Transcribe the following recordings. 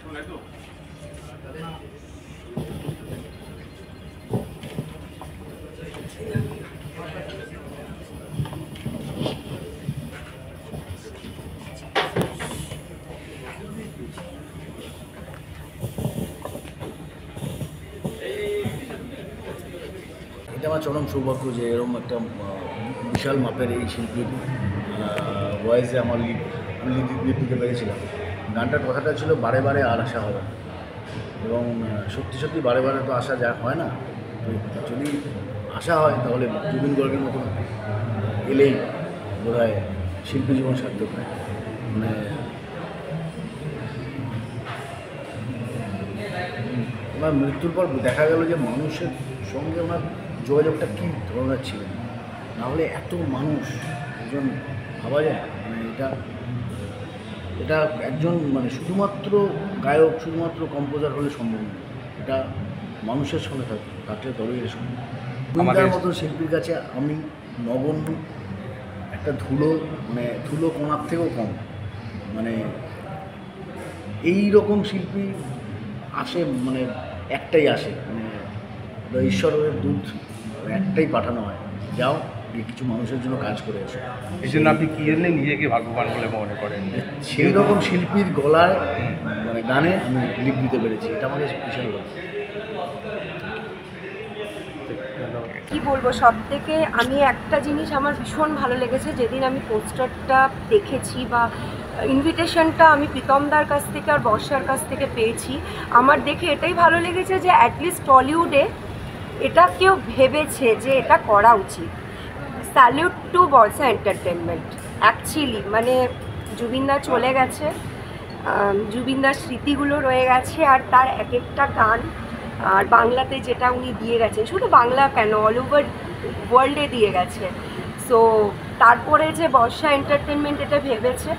এটা আমার চরম সৌভাগ্য যে এরকম একটা বিশাল মাপের এই শিল্পীর ভয়েসে আমার লিড দিতে পেরেছিলাম। গানটার কথাটা ছিল বারে বারে আর আসা হবে না, এবং সত্যি সত্যি বারে বারে তো আসা যা হয় না, তো যদি আসা হয় তাহলে জুবিন গর্গের মতন এলেই বোধ হয় শিল্পী জীবন সার্থক হয়। মানে ওনার মৃত্যুর পর দেখা গেল যে মানুষের সঙ্গে ওনার যোগাযোগটা কী ধরনের ছিল, নাহলে এত মানুষ একজন ভাবা যায়। মানে এটা একজন মানে শুধুমাত্র গায়ক, শুধুমাত্র কম্পোজার হলে সম্ভব নয়, এটা মানুষের সঙ্গে থাকলে তবেই এটা সম্ভব। আমাদের মতো শিল্পীর কাছে আমি নগণ্য একটা ধুলো কণার থেকেও কম। মানে এই রকম শিল্পী আসে, মানে একটাই আসে, মানে ঈশ্বরের দূত একটাই পাঠানো হয়, যাও কিছু মানুষের জন্য কাজ করে এসে। এই জন্য আপনি কি জন্য নিজেকে ভাগ্যবান বলে মনে করেন? সেই রকম শিল্পীর গলায় মানে গানে আমি লিপ দিতে পেরেছি, এটা আমাদের বিশাল কথা। কি বলবো, সব থেকে আমি একটা জিনিস আমার ভীষণ ভালো লেগেছে, যেদিন আমি পোস্টারটা দেখেছি বা ইনভিটেশনটা আমি প্রীতমদার কাছ থেকে আর বর্ষার কাছ থেকে পেয়েছি, আমার দেখে এটাই ভালো লেগেছে যে অ্যাটলিস্ট টলিউডে এটা কেউ ভেবেছে যে এটা করা উচিত। স্যালিউট টু বর্ষা এন্টারটেনমেন্ট। অ্যাকচুয়ালি মানে জুবিনদা চলে গেছে, জুবিনদার স্মৃতিগুলো রয়ে গেছে, আর তার এক একটা গান আর বাংলাতে যেটা উনি দিয়ে গেছেন, শুধু বাংলা কেন অল ওভার ওয়ার্ল্ডে দিয়ে গেছে। সো তারপরে যে বর্ষা এন্টারটেনমেন্ট এটা ভেবেছে,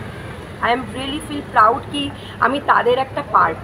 I am really feel proud কি আমি তাদের একটা পার্ট।